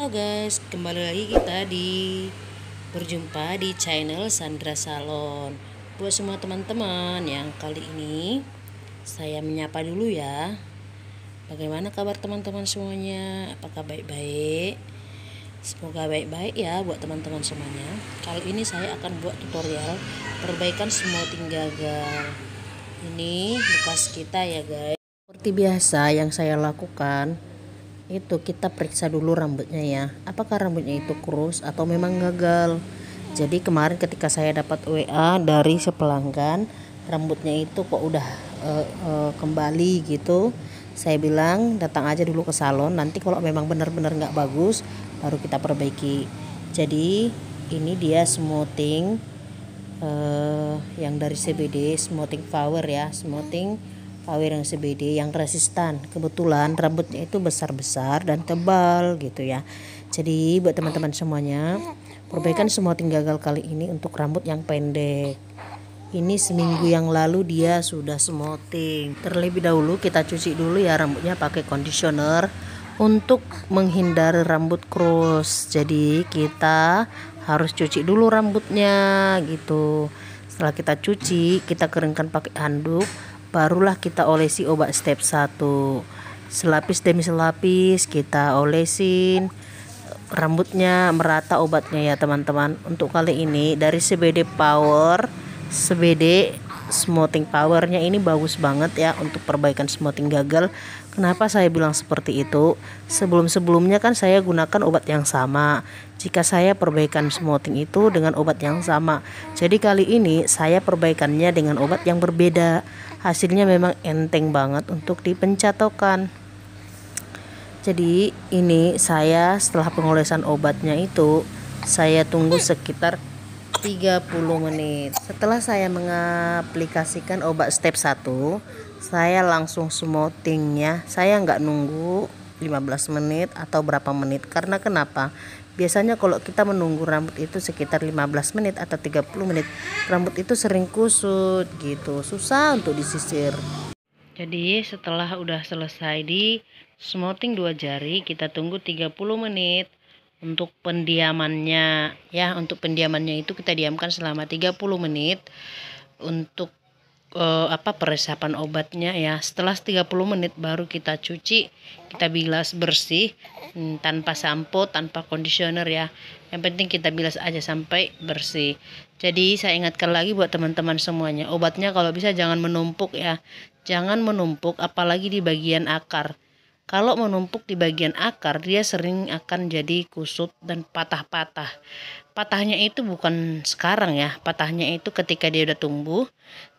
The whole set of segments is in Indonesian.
Halo guys, kembali lagi kita berjumpa di channel Sandra Salon. Buat semua teman-teman yang kali ini saya menyapa dulu ya. Bagaimana kabar teman-teman semuanya? Apakah baik-baik? Semoga baik-baik ya buat teman-teman semuanya. Kali ini saya akan buat tutorial perbaikan smoothing gagal. Ini bekas kita ya guys. Seperti biasa yang saya lakukan itu kita periksa dulu rambutnya ya, apakah rambutnya itu kurus atau memang gagal. Jadi kemarin ketika saya dapat WA dari sepelanggan, rambutnya itu kok udah kembali gitu, saya bilang datang aja dulu ke salon, nanti kalau memang benar-benar nggak bagus baru kita perbaiki. Jadi ini dia smoothing yang dari CBD, smoothing power ya, smoothing power yang CBD yang resistan. Kebetulan rambutnya itu besar-besar dan tebal gitu ya. Jadi buat teman-teman semuanya, perbaikan smoothing gagal kali ini untuk rambut yang pendek. Ini seminggu yang lalu dia sudah smoothing. Terlebih dahulu kita cuci dulu ya rambutnya pakai conditioner untuk menghindari rambut krus. Jadi kita harus cuci dulu rambutnya gitu. Setelah kita cuci, kita keringkan pakai handuk, barulah kita olesi obat step 1. Selapis demi selapis kita olesin rambutnya merata obatnya ya teman-teman. Untuk kali ini dari CBD Power, CBD Smoothing Powernya ini bagus banget ya untuk perbaikan smoothing gagal. Kenapa saya bilang seperti itu? Sebelum-sebelumnya kan saya gunakan obat yang sama. Jika saya perbaikan smoothing itu dengan obat yang sama. Jadi kali ini saya perbaikannya dengan obat yang berbeda. Hasilnya memang enteng banget untuk dipencatokan. Jadi ini saya setelah pengolesan obatnya itu saya tunggu sekitar 30 menit. Setelah saya mengaplikasikan obat step 1, saya langsung smoothing ya. Saya nggak nunggu 15 menit atau berapa menit. Karena kenapa? Biasanya kalau kita menunggu rambut itu sekitar 15 menit atau 30 menit, rambut itu sering kusut gitu, susah untuk disisir. Jadi setelah udah selesai di smoothing 2 jari, kita tunggu 30 menit untuk pendiamannya ya. Untuk pendiamannya itu kita diamkan selama 30 menit untuk peresapan obatnya ya. Setelah 30 menit baru kita cuci, kita bilas bersih, tanpa sampo, tanpa conditioner ya. Yang penting kita bilas aja sampai bersih. Jadi saya ingatkan lagi buat teman-teman semuanya, obatnya kalau bisa jangan menumpuk ya. Jangan menumpuk apalagi di bagian akar. Kalau menumpuk di bagian akar, dia sering akan jadi kusut dan patah-patah. Patahnya itu bukan sekarang ya, patahnya itu ketika dia udah tumbuh,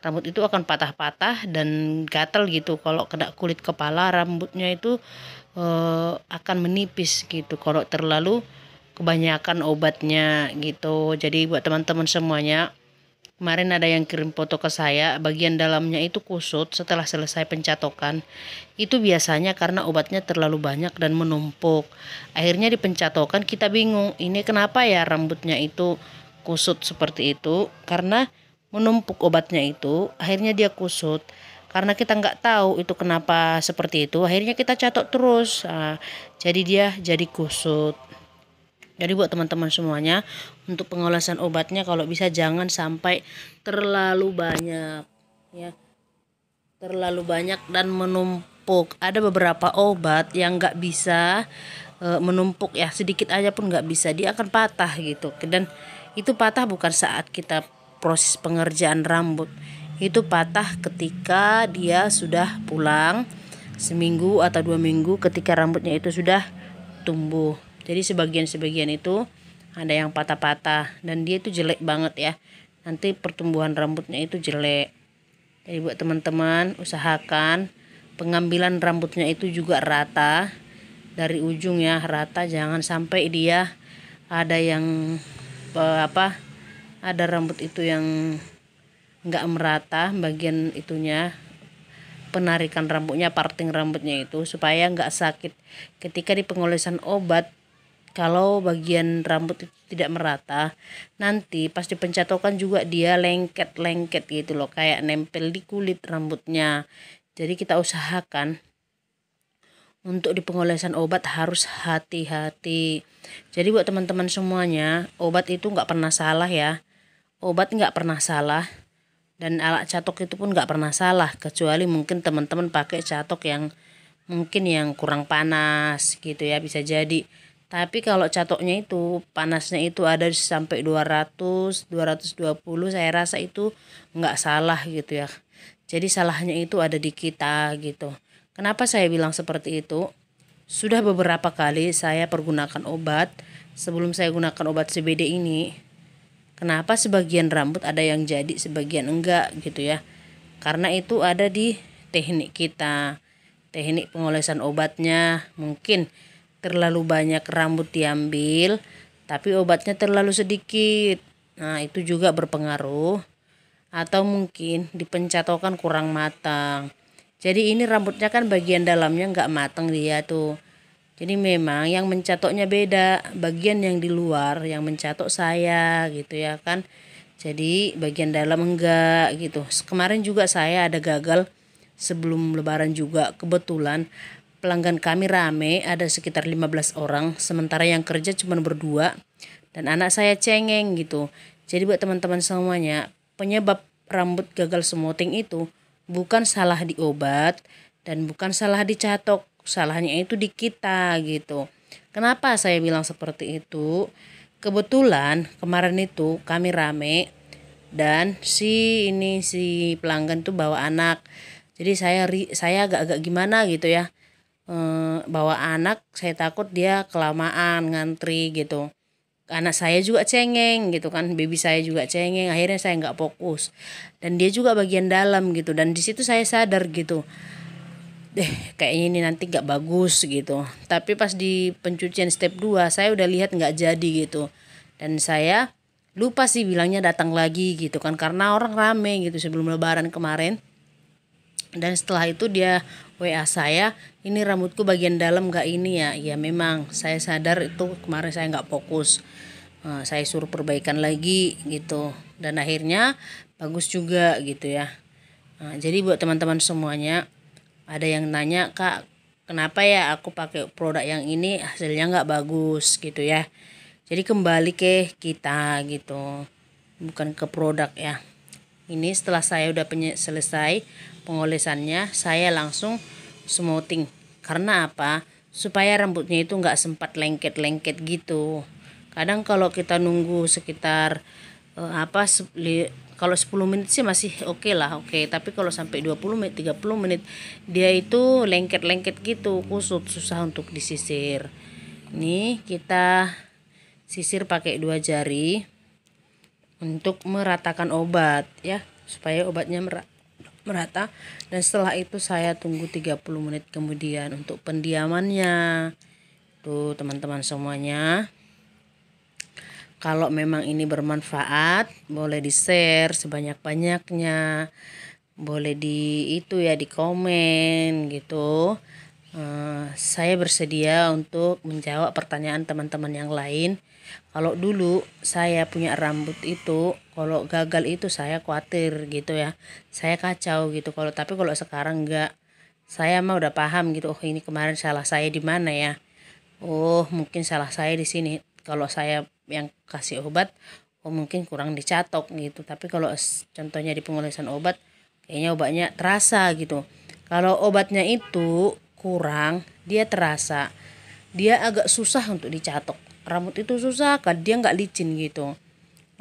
rambut itu akan patah-patah dan gatal gitu. Kalau kena kulit kepala, rambutnya itu akan menipis gitu kalau terlalu kebanyakan obatnya gitu. Jadi buat teman-teman semuanya, kemarin ada yang kirim foto ke saya, bagian dalamnya itu kusut setelah selesai pencatokan. Itu biasanya karena obatnya terlalu banyak dan menumpuk. Akhirnya di pencatokan kita bingung, ini kenapa ya rambutnya itu kusut seperti itu? Karena menumpuk obatnya itu, akhirnya dia kusut. Karena kita nggak tahu itu kenapa seperti itu, akhirnya kita catok terus. Jadi dia jadi kusut. Jadi buat teman-teman semuanya, untuk pengolasan obatnya kalau bisa jangan sampai terlalu banyak ya, terlalu banyak dan menumpuk. Ada beberapa obat yang nggak bisa menumpuk ya, sedikit aja pun nggak bisa, dia akan patah gitu. Dan itu patah bukan saat kita proses pengerjaan rambut, itu patah ketika dia sudah pulang seminggu atau 2 minggu, ketika rambutnya itu sudah tumbuh. Jadi sebagian itu ada yang patah-patah dan dia itu jelek banget ya. Nanti pertumbuhan rambutnya itu jelek. Jadi buat teman-teman, usahakan pengambilan rambutnya itu juga rata dari ujung ya, rata, jangan sampai dia ada yang ada rambut itu yang nggak merata bagian itunya, penarikan rambutnya, parting rambutnya itu, supaya nggak sakit ketika di pengolesan obat. Kalau bagian rambut itu tidak merata, nanti pas dipencatokan juga dia lengket-lengket gitu loh, kayak nempel di kulit rambutnya. Jadi kita usahakan untuk di pengolesan obat harus hati-hati. Jadi buat teman-teman semuanya, obat itu nggak pernah salah ya. Obat nggak pernah salah. Dan alat catok itu pun nggak pernah salah. Kecuali mungkin teman-teman pakai catok yang mungkin yang kurang panas gitu ya, bisa jadi. Tapi kalau catoknya itu panasnya itu ada sampai 200, 220, saya rasa itu nggak salah gitu ya. Jadi salahnya itu ada di kita gitu. Kenapa saya bilang seperti itu? Sudah beberapa kali saya pergunakan obat. Sebelum saya gunakan obat CBD ini, kenapa sebagian rambut ada yang jadi, sebagian enggak gitu ya. Karena itu ada di teknik kita. Teknik pengolesan obatnya mungkin terlalu banyak rambut diambil, tapi obatnya terlalu sedikit. Nah, itu juga berpengaruh. Atau mungkin di pencatokan kurang matang. Jadi ini rambutnya kan bagian dalamnya nggak matang dia tuh. Jadi memang yang mencatoknya beda. Bagian yang di luar yang mencatok saya gitu ya kan. Jadi bagian dalam enggak gitu. Kemarin juga saya ada gagal sebelum lebaran juga. Kebetulan pelanggan kami rame, ada sekitar 15 orang. Sementara yang kerja cuma berdua. Dan anak saya cengeng gitu. Jadi buat teman-teman semuanya, penyebab rambut gagal semouting itu bukan salah di obat dan bukan salah di catok. Salahnya itu di kita gitu. Kenapa saya bilang seperti itu? Kebetulan kemarin itu kami rame dan si pelanggan tuh bawa anak. Jadi saya agak-agak gimana gitu ya. Bawa anak, saya takut dia kelamaan ngantri gitu. Anak saya juga cengeng gitu kan, baby saya juga cengeng, akhirnya saya nggak fokus. Dan dia juga bagian dalam gitu, dan di situ saya sadar gitu. Kayaknya ini nanti gak bagus gitu. Tapi pas di pencucian step 2 saya udah lihat gak jadi gitu. Dan saya lupa sih bilangnya datang lagi gitu kan. Karena orang rame gitu sebelum lebaran kemarin. Dan setelah itu dia WA saya, ini rambutku bagian dalam gak ini ya. Ya memang saya sadar itu kemarin saya gak fokus. Saya suruh perbaikan lagi gitu. Dan akhirnya bagus juga gitu ya. Jadi buat teman-teman semuanya, ada yang nanya, Kak, kenapa ya aku pakai produk yang ini hasilnya nggak bagus gitu ya. Jadi kembali ke kita gitu, bukan ke produk ya. Ini setelah saya udah selesai pengolesannya, saya langsung smoothing. Karena apa? Supaya rambutnya itu nggak sempat lengket-lengket gitu. Kadang kalau kita nunggu sekitar kalau 10 menit sih masih oke lah, oke. Tapi kalau sampai 20 menit, 30 menit dia itu lengket-lengket gitu, kusut, susah untuk disisir. Ini kita sisir pakai 2 jari untuk meratakan obat ya, supaya obatnya merata. Dan setelah itu saya tunggu 30 menit kemudian untuk pendiamannya. Tuh teman-teman semuanya, kalau memang ini bermanfaat, boleh di-share sebanyak-banyaknya. Boleh di komen gitu. Saya bersedia untuk menjawab pertanyaan teman-teman yang lain. Kalau dulu saya punya rambut itu, kalau gagal itu saya khawatir gitu ya. Saya kacau gitu. Tapi kalau sekarang enggak. Saya mah udah paham gitu. Oh, ini kemarin salah saya di mana ya? Oh, mungkin salah saya di sini. Kalau saya yang kasih obat, oh mungkin kurang dicatok gitu. Tapi kalau contohnya di pengolesan obat, kayaknya obatnya terasa gitu. Kalau obatnya itu kurang, dia terasa. Dia agak susah untuk dicatok. Rambut itu susah kan, dia nggak licin gitu.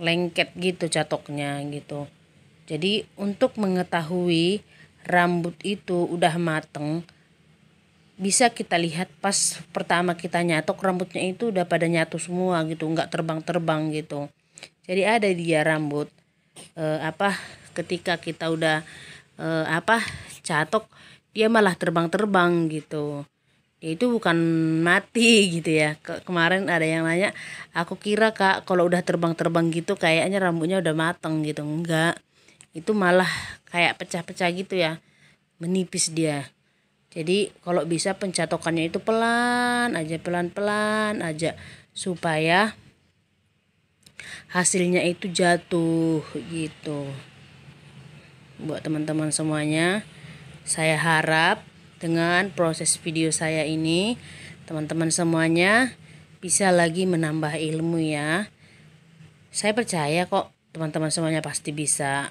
Lengket gitu catoknya gitu. Jadi untuk mengetahui rambut itu udah mateng, bisa kita lihat pas pertama kita nyatok rambutnya itu udah pada nyatu semua gitu, nggak terbang-terbang gitu. Jadi ada dia rambut ketika kita udah catok, dia malah terbang-terbang gitu. Itu bukan mati gitu ya. Kemarin ada yang nanya, aku kira Kak kalau udah terbang-terbang gitu kayaknya rambutnya udah mateng gitu. Enggak, itu malah kayak pecah-pecah gitu ya, menipis dia. Jadi kalau bisa pencatokannya itu pelan-pelan aja supaya hasilnya itu jatuh gitu. Buat teman-teman semuanya, saya harap Dengan proses video saya ini, teman-teman semuanya bisa lagi menambah ilmu ya. Saya percaya kok teman-teman semuanya pasti bisa.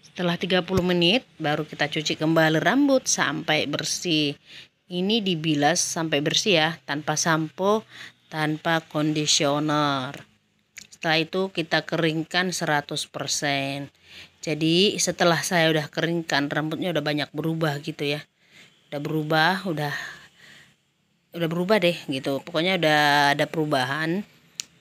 Setelah 30 menit baru kita cuci kembali rambut sampai bersih. Ini dibilas sampai bersih ya, tanpa sampo, tanpa conditioner. Setelah itu kita keringkan 100%. Jadi setelah saya udah keringkan, rambutnya udah banyak berubah gitu ya. Udah berubah deh gitu. Pokoknya udah ada perubahan.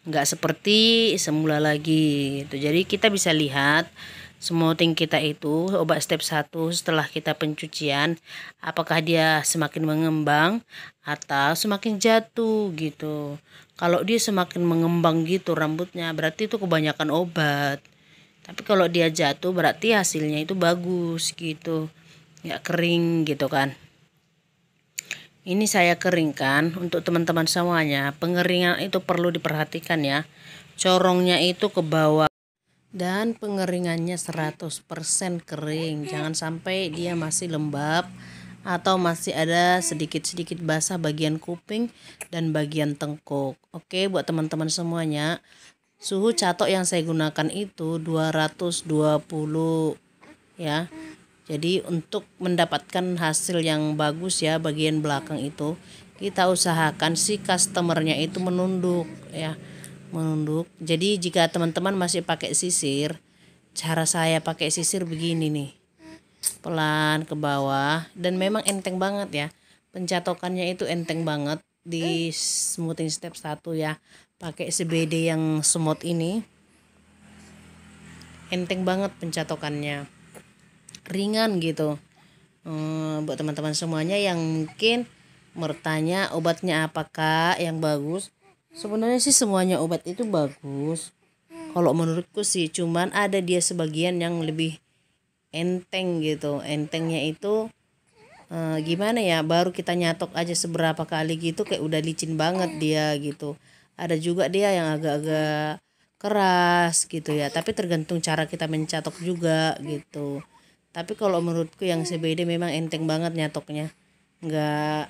Nggak seperti semula lagi gitu. Jadi kita bisa lihat smoothing kita itu obat step 1 setelah kita pencucian, apakah dia semakin mengembang atau semakin jatuh gitu. Kalau dia semakin mengembang gitu rambutnya, berarti itu kebanyakan obat. Tapi kalau dia jatuh berarti hasilnya itu bagus gitu, nggak kering gitu kan. Ini saya keringkan untuk teman-teman semuanya. Pengeringan itu perlu diperhatikan ya. Corongnya itu ke bawah. Dan pengeringannya 100% kering. Jangan sampai dia masih lembab atau masih ada sedikit-sedikit basah bagian kuping dan bagian tengkuk. Oke, buat teman-teman semuanya, suhu catok yang saya gunakan itu 220 ya. Jadi untuk mendapatkan hasil yang bagus ya bagian belakang itu, kita usahakan si customernya itu menunduk ya, menunduk. Jadi jika teman-teman masih pakai sisir, cara saya pakai sisir begini nih, pelan ke bawah, dan memang enteng banget ya, pencatokannya itu enteng banget di smoothing step 1 ya. Pakai CBD yang smooth ini enteng banget pencatokannya, ringan gitu. Buat teman-teman semuanya yang mungkin bertanya obatnya apakah yang bagus, sebenarnya sih semuanya obat itu bagus kalau menurutku sih, cuman ada dia sebagian yang lebih enteng gitu. Entengnya itu gimana ya, baru kita nyatok aja seberapa kali gitu kayak udah licin banget dia gitu. Ada juga dia yang agak-agak keras gitu ya, tapi tergantung cara kita mencatok juga gitu. Tapi kalau menurutku yang CBD memang enteng banget nyatoknya, nggak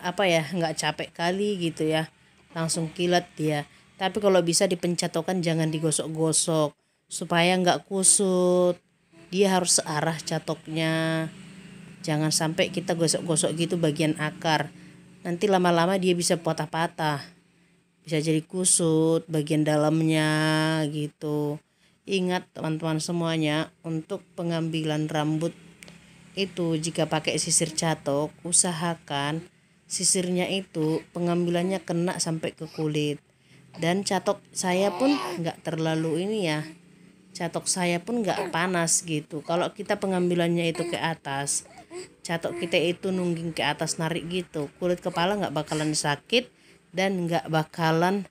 capek kali gitu ya, langsung kilat dia. Tapi kalau bisa dipencatokan jangan digosok-gosok supaya nggak kusut, dia harus searah catoknya. Jangan sampai kita gosok-gosok gitu bagian akar, nanti lama-lama dia bisa patah-patah, bisa jadi kusut bagian dalamnya gitu. Ingat teman-teman semuanya, untuk pengambilan rambut itu jika pakai sisir catok, usahakan sisirnya itu pengambilannya kena sampai ke kulit. Dan catok saya pun nggak terlalu ini ya, catok saya pun nggak panas gitu. Kalau kita pengambilannya itu ke atas, catok kita itu nungging ke atas narik gitu, kulit kepala nggak bakalan sakit dan nggak bakalan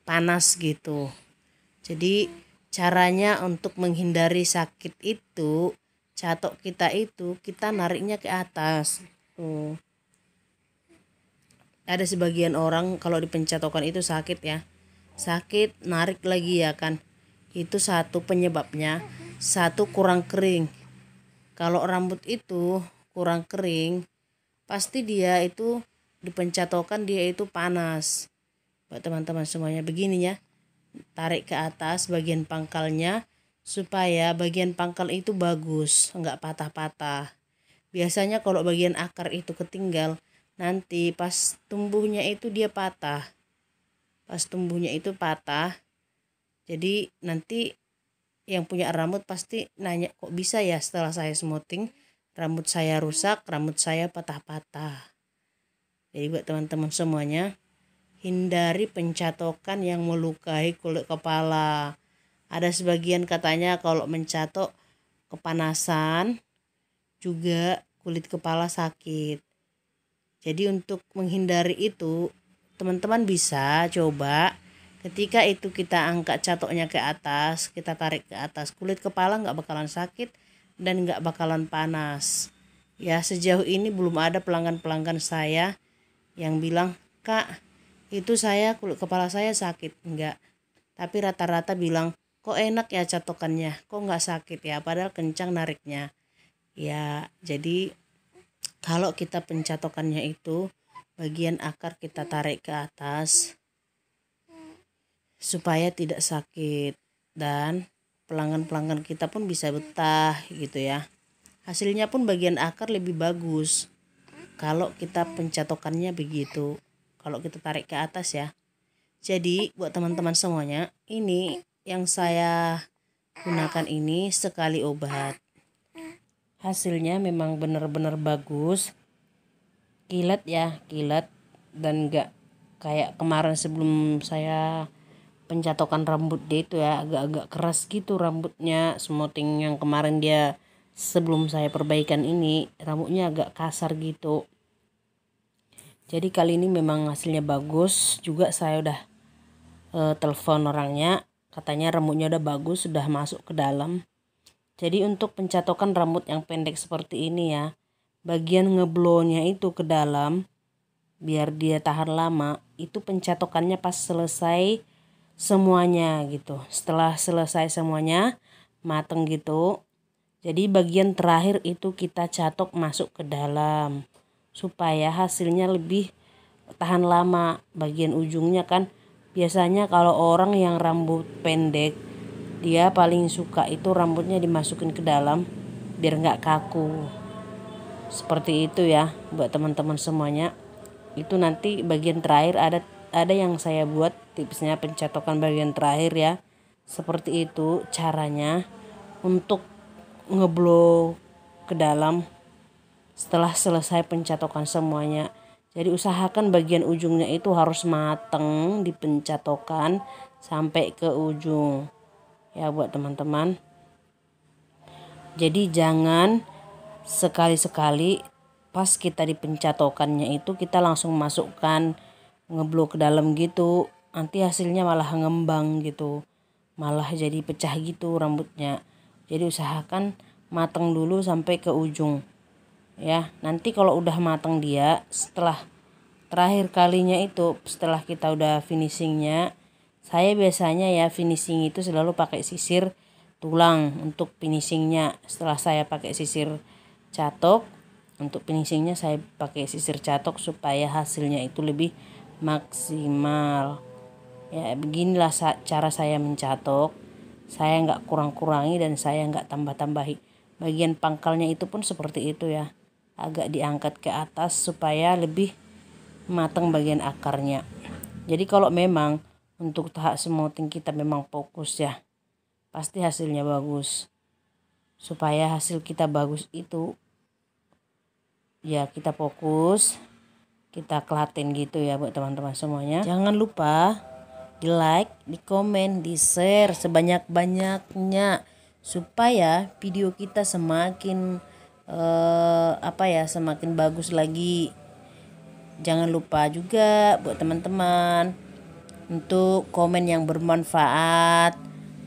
panas gitu. Jadi caranya untuk menghindari sakit itu, catok kita itu kita nariknya ke atas. Ada sebagian orang kalau dipencatokan itu sakit ya, sakit narik lagi ya kan. Itu satu penyebabnya, satu kurang kering. Kalau rambut itu kurang kering, pasti dia itu dipencatokan dia itu panas. Buat teman-teman semuanya begini ya, tarik ke atas bagian pangkalnya supaya bagian pangkal itu bagus, enggak patah-patah. Biasanya kalau bagian akar itu ketinggal, nanti pas tumbuhnya itu dia patah. Pas tumbuhnya itu patah, jadi nanti yang punya rambut pasti nanya, kok bisa ya setelah saya smoothing rambut saya rusak, rambut saya patah-patah. Jadi buat teman-teman semuanya, hindari pencatokan yang melukai kulit kepala. Ada sebagian katanya kalau mencatok kepanasan juga kulit kepala sakit. Jadi untuk menghindari itu, teman-teman bisa coba ketika itu kita angkat catoknya ke atas, kita tarik ke atas, kulit kepala nggak bakalan sakit dan nggak bakalan panas. Ya sejauh ini belum ada pelanggan-pelanggan saya yang bilang, "Kak, itu saya kulit kepala saya sakit." Enggak. Tapi rata-rata bilang, "Kok enak ya catokannya, kok nggak sakit ya, padahal kencang nariknya." Ya jadi Kalau kita pencatokannya itu bagian akar kita tarik ke atas supaya tidak sakit, dan pelanggan-pelanggan kita pun bisa betah gitu ya. Hasilnya pun bagian akar lebih bagus kalau kita pencatokannya begitu, kalau kita tarik ke atas ya. Jadi buat teman-teman semuanya, ini yang saya gunakan ini sekali obat. Hasilnya memang benar-benar bagus, kilat ya, kilat, dan enggak kayak kemarin sebelum saya pencatokan rambut dia itu ya, agak-agak keras gitu rambutnya. Smoothing yang kemarin dia sebelum saya perbaikan ini rambutnya agak kasar gitu. Jadi kali ini memang hasilnya bagus juga. Saya udah telepon orangnya, katanya rambutnya udah bagus, sudah masuk ke dalam. Jadi untuk pencatokan rambut yang pendek seperti ini ya, bagian ngeblownya itu ke dalam biar dia tahan lama, itu pencatokannya pas selesai semuanya gitu. Setelah selesai semuanya mateng gitu, jadi bagian terakhir itu kita catok masuk ke dalam supaya hasilnya lebih tahan lama. Bagian ujungnya kan biasanya kalau orang yang rambut pendek, dia paling suka itu rambutnya dimasukin ke dalam biar nggak kaku. Seperti itu ya buat teman-teman semuanya. Itu nanti bagian terakhir ada yang saya buat tipsnya pencatokan bagian terakhir ya. Seperti itu caranya untuk ngeblow ke dalam setelah selesai pencatokan semuanya. Jadi usahakan bagian ujungnya itu harus mateng dipencatokan sampai ke ujung ya buat teman-teman. Jadi jangan sekali-sekali pas kita dipencatokannya itu kita langsung masukkan ngeblow ke dalam gitu, nanti hasilnya malah ngembang gitu, malah jadi pecah gitu rambutnya. Jadi usahakan mateng dulu sampai ke ujung ya. Nanti kalau udah mateng dia, setelah terakhir kalinya itu, setelah kita udah finishingnya, saya biasanya ya finishing itu selalu pakai sisir tulang untuk finishingnya. Setelah saya pakai sisir catok, untuk finishingnya saya pakai sisir catok supaya hasilnya itu lebih maksimal ya. Beginilah cara saya mencatok, saya nggak kurang-kurangi dan saya nggak tambah-tambahi. Bagian pangkalnya itu pun seperti itu ya, agak diangkat ke atas supaya lebih matang bagian akarnya. Jadi kalau memang untuk tahap smoothing kita memang fokus ya, pasti hasilnya bagus. Supaya hasil kita bagus itu ya kita fokus, kita kelaten gitu ya buat teman-teman semuanya. Jangan lupa di like, di komen, di share sebanyak-banyaknya supaya video kita semakin semakin bagus lagi. Jangan lupa juga buat teman-teman untuk komen yang bermanfaat,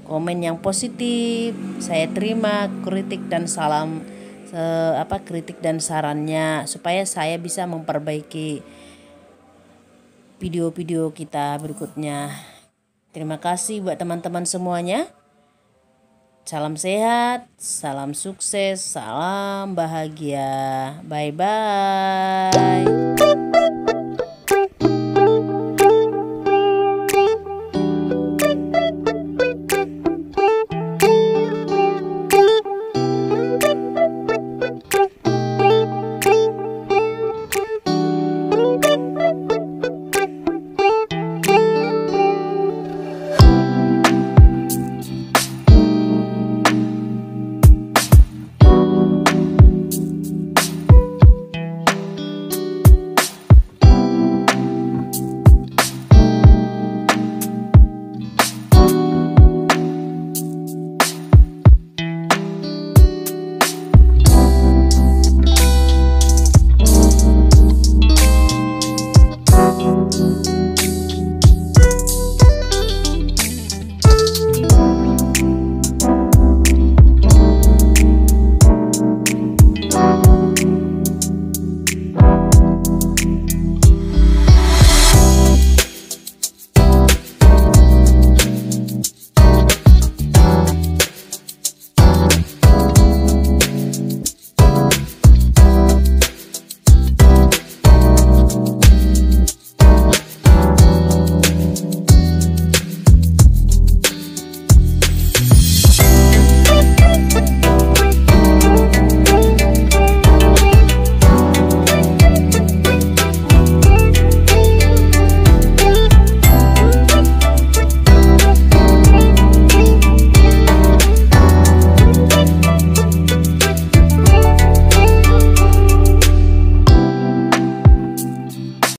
komen yang positif. Saya terima kritik dan kritik dan sarannya supaya saya bisa memperbaiki video-video kita berikutnya. Terima kasih buat teman-teman semuanya. Salam sehat, salam sukses, salam bahagia. Bye bye.